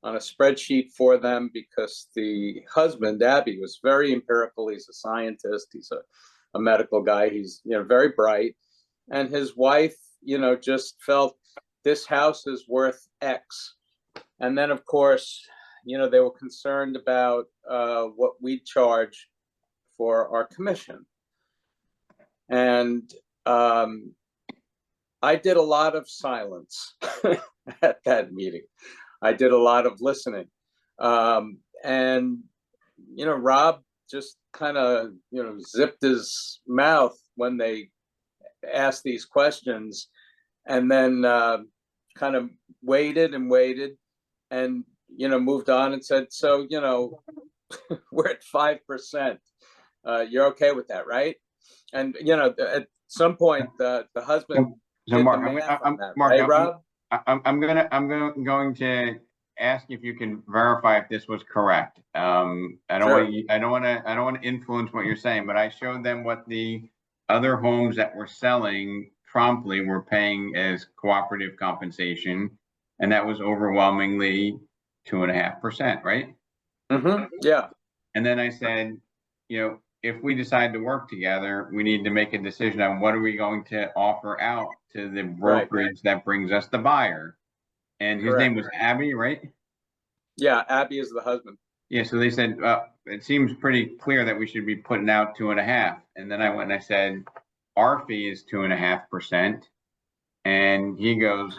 on a spreadsheet for them, because the husband, Abby, was very empirical. He's a scientist. He's a medical guy. He's, you know, very bright. And his wife, you know, just felt this house is worth X. And then, of course, you know, they were concerned about what we charge for our commission. And I did a lot of silence at that meeting. I did a lot of listening. And, you know, Rob just kind of, you know, zipped his mouth when they asked these questions, and then kind of waited and, you know, moved on and said, so, you know, we're at 5%. You're okay with that, right? And, you know, at some point, the husband. So Mark, I'm going to ask if you can verify if this was correct. I don't want to influence what you're saying, but I showed them what the other homes that were selling promptly were paying as cooperative compensation, and that was overwhelmingly 2.5%, right? Mm-hmm. Yeah. And then I said, you know, if we decide to work together, we need to make a decision on what are we going to offer out to the brokerage that brings us the buyer. And his name was Abby, right? Yeah, Abby is the husband. Yeah, so they said, it seems pretty clear that we should be putting out 2.5. And then I went and I said, our fee is 2.5%. And he goes,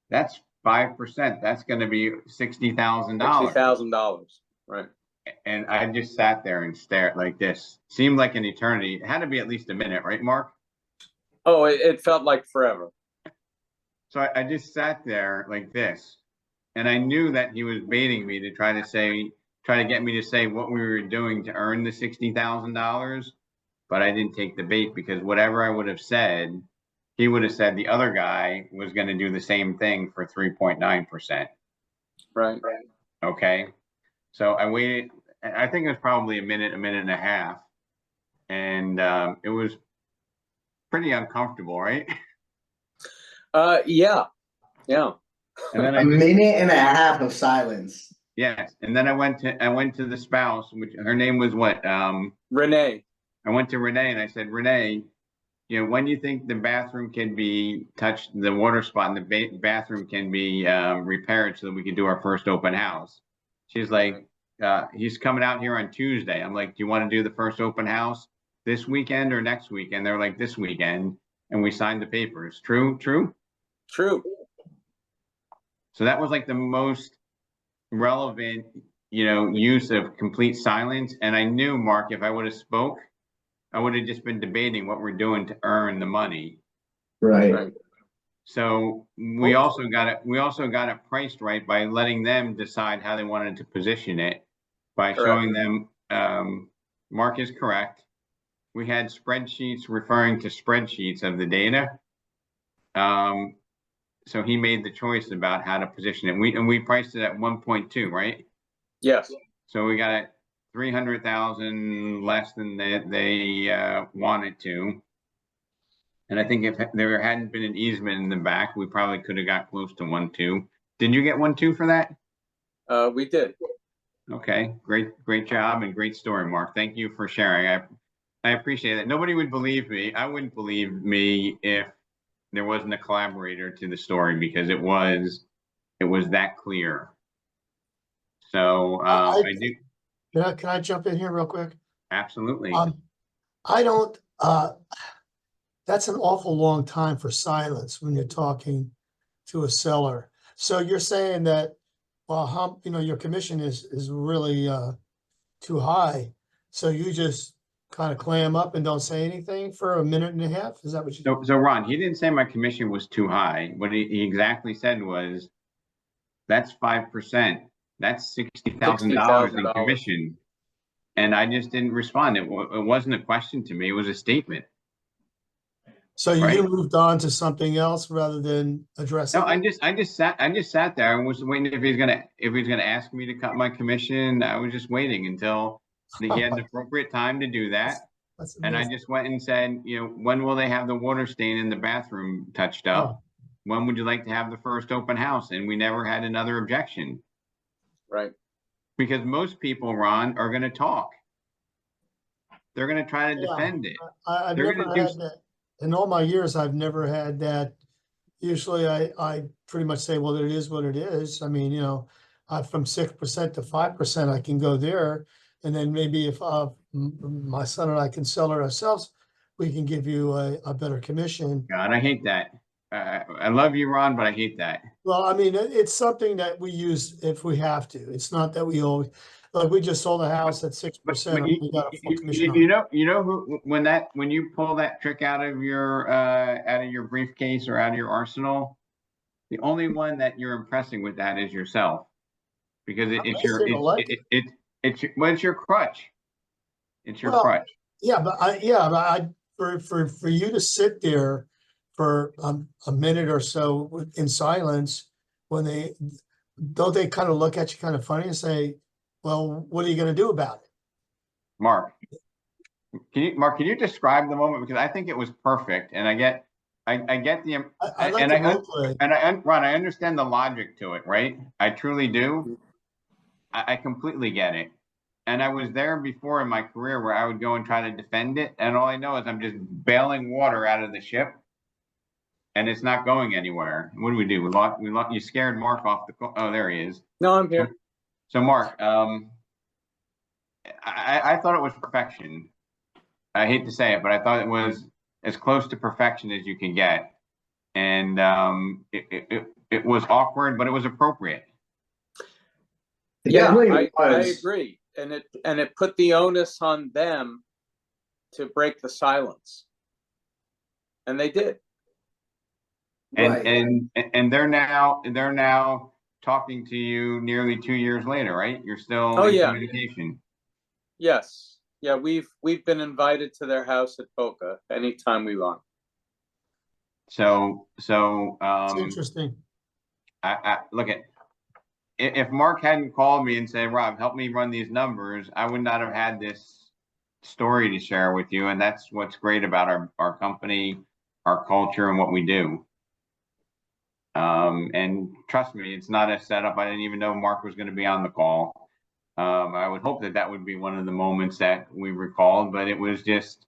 that's 5%. That's going to be $60,000. $60,000, right. And I just sat there and stared like this. Seemed like an eternity. It had to be at least a minute, right, Mark? Oh, it felt like forever. So I just sat there like this. And I knew that he was baiting me to try to get me to say what we were doing to earn the $60,000. But I didn't take the bait, because whatever I would have said, he would have said the other guy was going to do the same thing for 3.9%. Right. Okay. So I waited. I think it was probably a minute and a half. And it was pretty uncomfortable, right? Yeah. And then a minute and a half of silence. Yes. And then I went to the spouse, which her name was what? Renee. I went to Renee and I said, Renee, you know, when do you think the bathroom can be touched, the water spot in the bathroom can be repaired so that we can do our first open house? She's like, he's coming out here on Tuesday. I'm like, do you want to do the first open house this weekend or next weekend? They're like, this weekend. And we signed the papers. True. So that was like the most relevant use of complete silence. And I knew, Mark, if I would have spoke, I would have just been debating what we're doing to earn the money. Right. So we also got it priced right by letting them decide how they wanted to position it, by showing them, Mark is correct. We had spreadsheets referring to spreadsheets of the data. So he made the choice about how to position it. We priced it at 1.2, right? Yes. So we got it 300,000 less than they wanted to. And I think if there hadn't been an easement in the back, we probably could have got close to 1.2. Did you get 1.2 for that? We did. Okay, great job and great story, Mark. Thank you for sharing. I appreciate it. Nobody would believe me. I wouldn't believe me if there wasn't a collaborator to the story, because it was that clear. So I do. Can I jump in here real quick? Absolutely. I don't, that's an awful long time for silence when you're talking to a seller. So you're saying that, well, your commission is really too high. So you just kind of clam up and don't say anything for a minute and a half? Is that what you do? So Ron, he didn't say my commission was too high. What he exactly said was, that's 5%. That's $60,000 in commission. And I just didn't respond. It wasn't a question to me. It was a statement. So you moved on to something else rather than addressing No, it? I just sat there and was waiting if he's gonna ask me to cut my commission. I was just waiting until he had an appropriate time to do that. That's And I amazing. just went and said, when will they have the water stain in the bathroom touched up? Oh. When would you like to have the first open house? And we never had another objection. Right. Because most people, Ron, are gonna talk. They're gonna try to Yeah. defend it. I've They're never gonna do- had that. In all my years, I've never had that. Usually I pretty much say, well, it is what it is. I mean, from 6% to 5%, I can go there. And then maybe if my son and I can sell it ourselves, we can give you a better commission. God, I hate that. I love you, Ron, but I hate that. Well, I mean, it's something that we use if we have to. It's not that we always, like, we just sold a house at 6%. But We got a full commission on it. you know who, when you pull that trick out of your briefcase or out of your arsenal, the only one that you're impressing with that is yourself, because it's your crutch. It's your Well, crutch. Yeah, but for you to sit there for a minute or so in silence, when they kind of look at you kind of funny and say, well, what are you going to do about it? Mark, can you describe the moment? Because I think it was perfect, and I get the I like the role play. Ron, I understand the logic to it, right? I truly do. I completely get it. And I was there before in my career where I would go and try to defend it, and all I know is I'm just bailing water out of the ship, and it's not going anywhere. What do? We lost. You scared Mark off the. Oh, there he is. No, I'm here. So Mark, I thought it was perfection. I hate to say it, but I thought it was as close to perfection as you can get, and it was awkward, but it was appropriate. Yeah, I agree. And it put the onus on them to break the silence. And they did. And they're now talking to you nearly 2 years later, right? You're still in communication. Yes. Yeah, we've been invited to their house at Boca anytime we want. So It's interesting. I look at, if Mark hadn't called me and said, Rob, help me run these numbers, I would not have had this story to share with you. And that's what's great about our company, our culture, and what we do. And trust me, it's not a setup. I didn't even know Mark was going to be on the call. I would hope that would be one of the moments that we recalled, but it was just,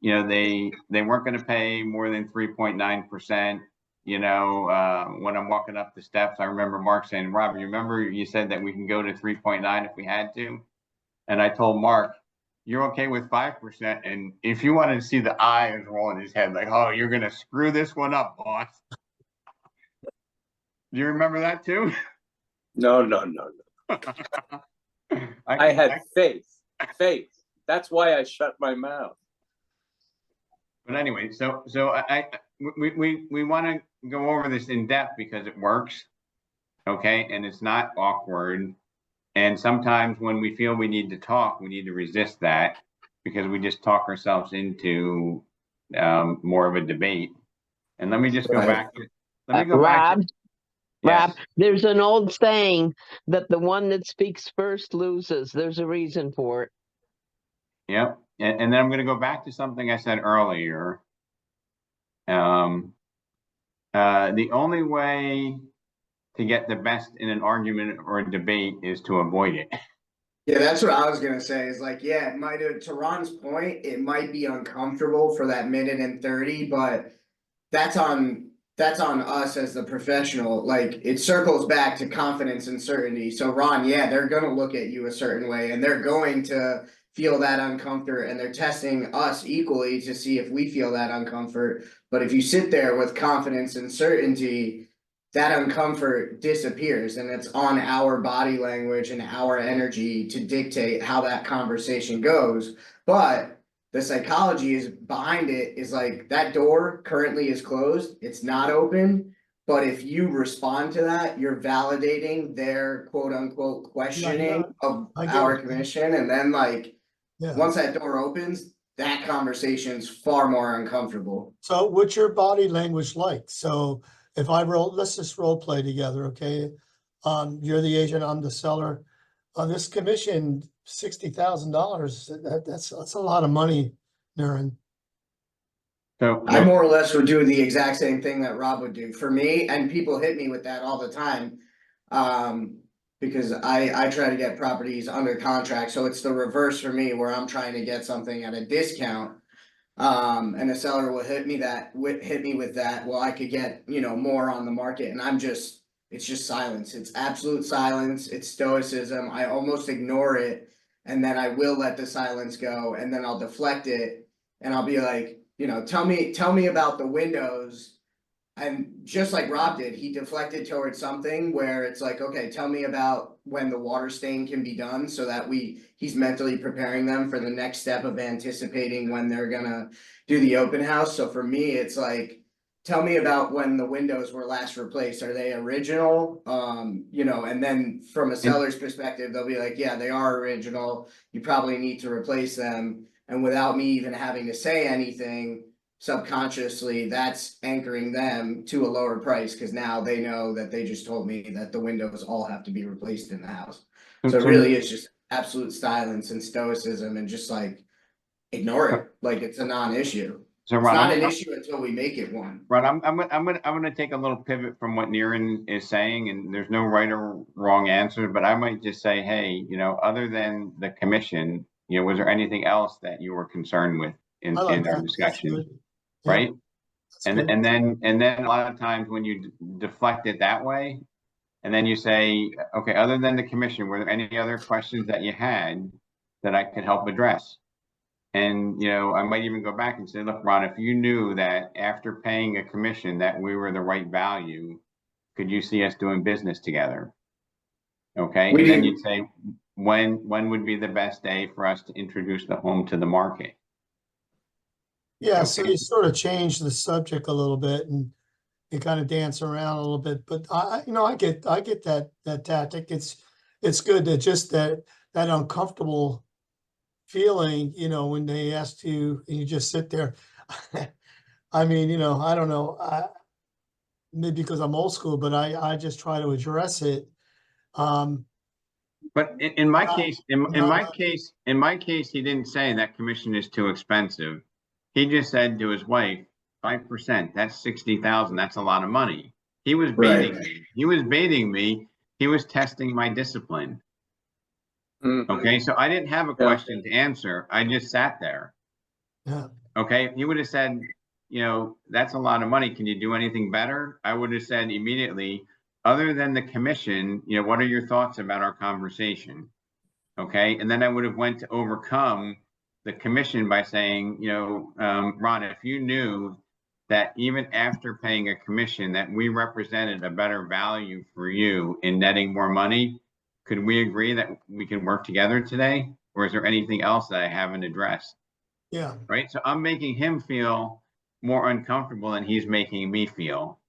they weren't going to pay more than 3.9%. When I'm walking up the steps, I remember Mark saying, Rob, you remember you said that we can go to 3.9 if we had to? And I told Mark, you're okay with 5%. And if you wanted to see the eyes rolling his head, like, oh, you're going to screw this one up, boss. Do you remember that too? No. I had faith. That's why I shut my mouth. But anyway, so we want to go over this in depth because it works, okay, and it's not awkward. And sometimes when we feel we need to talk, we need to resist that because we just talk ourselves into more of a debate. And let me just go back. Let me go back. Rob, there's an old saying that the one that speaks first loses. There's a reason for it. Yep. And then I'm going to go back to something I said earlier. The only way to get the best in an argument or a debate is to avoid it. Yeah, that's what I was gonna say. Is like, yeah, it might have, to Ron's point, it might be uncomfortable for that minute and 30, but that's on us as the professional. Like, it circles back to confidence and certainty. So Ron, yeah, they're gonna look at you a certain way and they're going to feel that uncomfort, and they're testing us equally to see if we feel that uncomfort. But if you sit there with confidence and certainty, that uncomfort disappears, and it's on our body language and our energy to dictate how that conversation goes. But the psychology is behind it is like, that door currently is closed, it's not open. But if you respond to that, you're validating their quote unquote questioning of our commission. And then like, once that door opens, that conversation's far more uncomfortable. So what's your body language like? So if let's just role play together, okay? You're the agent, I'm the seller. This commission, $60,000, that's a lot of money, Naren. So I more or less would do the exact same thing that Rob would do for me, and people hit me with that all the time. Because I try to get properties under contract, so it's the reverse for me, where I'm trying to get something at a discount. And the seller will hit me with that. Well, I could get, more on the market, and it's just silence. It's absolute silence. It's stoicism. I almost ignore it, and then I will let the silence go, and then I'll deflect it, and I'll be like, tell me about the windows. And just like Rob did, he deflected towards something where it's like, okay, tell me about when the water stain can be done, so that he's mentally preparing them for the next step of anticipating when they're gonna do the open house. So for me, it's like, tell me about when the windows were last replaced. Are they original? And then from a seller's perspective, they'll be like, yeah, they are original. You probably need to replace them. And without me even having to say anything, subconsciously, that's anchoring them to a lower price, because now they know that they just told me that the windows all have to be replaced in the house. So really, it's just absolute silence and stoicism, and just like ignore it, like it's a non-issue. So It's Ron, not an issue until we make it one. Ron, I'm gonna take a little pivot from what Niren is saying, and there's no right or wrong answer, but I might just say, hey, other than the commission, was there anything else that you were concerned with in our discussion? Right? And then a lot of times when you deflect it that way, and then you say, okay, other than the commission, were there any other questions that you had that I could help address? And, I might even go back and say, look, Ron, if you knew that after paying a commission that we were the right value, could you see us doing business together? Okay. And then you'd say, when would be the best day for us to introduce the home to the market? Yeah, Okay. so you sort of change the subject a little bit, and you kind of dance around a little bit. But I get that tactic. It's good to just that uncomfortable feeling, when they ask you and you just sit there. I mean, I don't know, maybe because I'm old school, but I just try to address it. But in my case, in my case, he didn't say that commission is too expensive. He just said to his wife, 5%, that's 60,000. That's a lot of money. He was baiting me. He was baiting me. He was testing my discipline. Okay, so I didn't have a question to answer. I just sat there. Yeah. Okay, if he would have said, that's a lot of money. Can you do anything better? I would have said immediately, other than the commission, what are your thoughts about our conversation? Okay, and then I would have went to overcome the commission by saying, Ron, if you knew that even after paying a commission that we represented a better value for you in netting more money, could we agree that we can work together today? Or is there anything else that I haven't addressed? Yeah, Right? So I'm making him feel more uncomfortable than he's making me feel.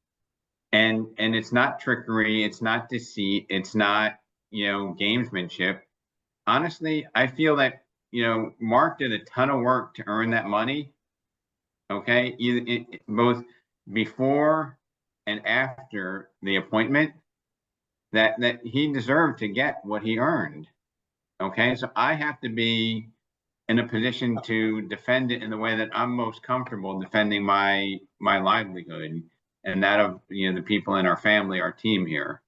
And it's not trickery, it's not deceit, it's not, gamesmanship. Honestly, I feel that, Mark did a ton of work to earn that money. Okay, both before and after the appointment, that he deserved to get what he earned. Okay, so I have to be in a position to defend it in the way that I'm most comfortable defending my livelihood and that of the people in our family, our team here.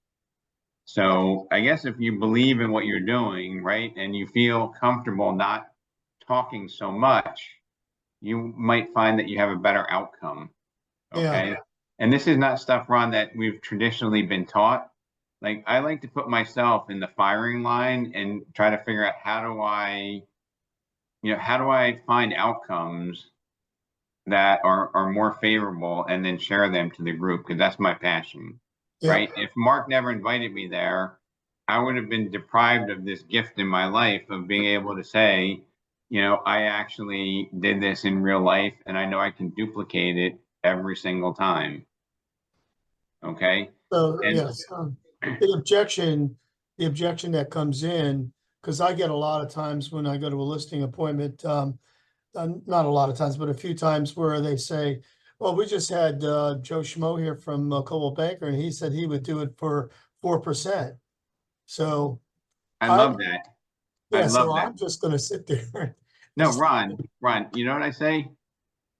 So I guess if you believe in what you're doing, right, and you feel comfortable not talking so much, you might find that you have a better outcome. Okay. Yeah. And this is not stuff, Ron, that we've traditionally been taught. Like, I like to put myself in the firing line and try to figure out how do I find outcomes that are more favorable and then share them to the group, because that's my passion. Yeah. Right? If Mark never invited me there, I would have been deprived of this gift in my life of being able to say, I actually did this in real life and I know I can duplicate it every single time. Okay. So, And yes, the objection that comes in, because I get a lot of times when I go to a listing appointment, not a lot of times, but a few times where they say, well, we just had Joe Schmo here from Coldwell Banker, and he said he would do it for 4%. So I love that. I yeah, love so that. I'm just gonna sit there. No, Ron, you know what I say?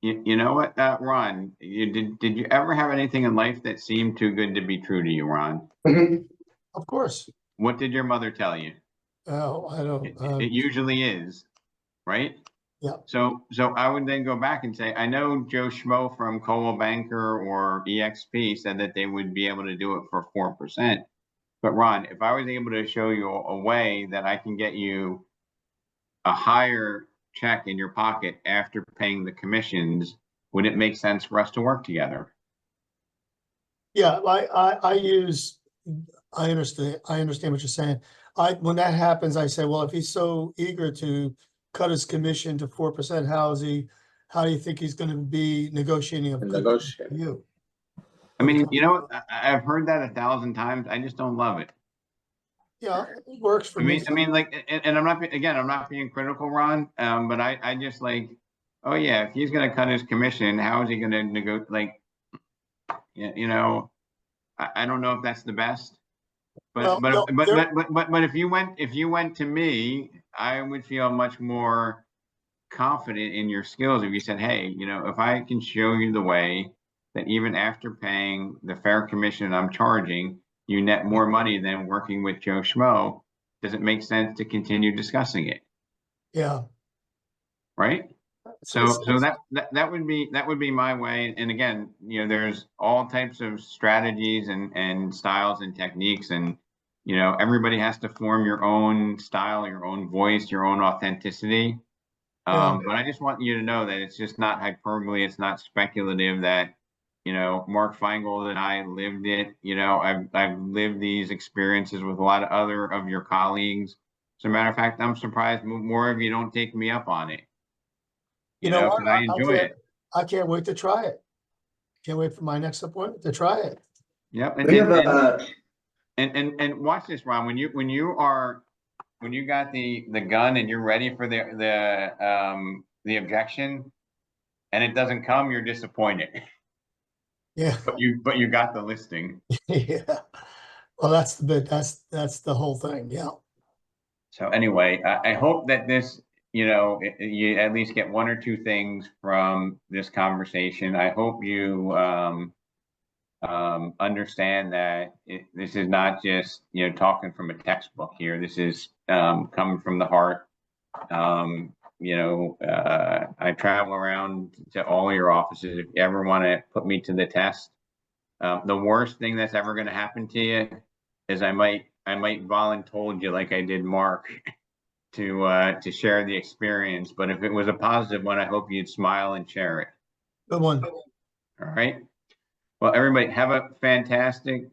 You know what, Ron, did you ever have anything in life that seemed too good to be true to you, Ron? Of course. What did your mother tell you? Oh, I don't, It usually is, right? yeah. So I would then go back and say, I know Joe Schmo from Coldwell Banker or EXP said that they would be able to do it for 4%. But Ron, if I was able to show you a way that I can get you a higher check in your pocket after paying the commissions, would it make sense for us to work together? Yeah, I understand what you're saying. When that happens, I say, well, if he's so eager to cut his commission to 4%, how do you think he's gonna be negotiating a good deal for you? I mean, I've heard that 1,000 times. I just don't love it. Yeah, it works for me. I mean, like, and I'm not being critical, Ron. But I just like, oh yeah, if he's gonna cut his commission, how is he gonna negotiate? Like, I don't know if that's the best. Well, But no, if you went to me, I would feel much more confident in your skills if you said, hey, if I can show you the way that even after paying the fair commission I'm charging, you net more money than working with Joe Schmo, does it make sense to continue discussing it? yeah. Right? So that would be my way. And again, there's all types of strategies and styles and techniques, and everybody has to form your own style, your own voice, your own authenticity. Yeah. But I just want you to know that it's just not hyperbole, it's not speculative, that Mark Feingold and I lived it. I've lived these experiences with a lot of other of your colleagues. As a matter of fact, I'm surprised more of you don't take me up on it. You know what? Because I enjoy it. I can't wait to try it. Can't wait for my next appointment to try it. Yep. And watch this, Ron. When you got the gun and you're ready for the objection, and it doesn't come, you're disappointed. Yeah. But you got the listing. Yeah. Well, that's the bit. That's the whole thing. Yeah. So anyway, I hope that this, you at least get one or two things from this conversation. I hope you understand that this is not just talking from a textbook here. This is coming from the heart. I travel around to all your offices. If you ever want to put me to the test, the worst thing that's ever going to happen to you is I might voluntold you like I did Mark to share the experience. But if it was a positive one, I hope you'd smile and share it. Good one. All right. Well, everybody have a fantastic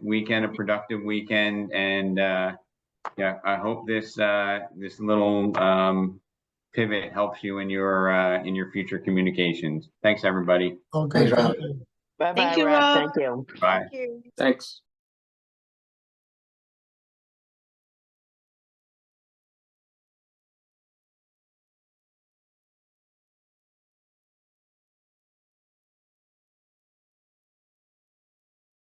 weekend, a productive weekend, and yeah, I hope this this little pivot helps you in your future communications. Thanks, everybody. Okay, Thanks, Rob. thank you. Bye-bye, you, Rob. Rob. Thank you. Bye. Thanks.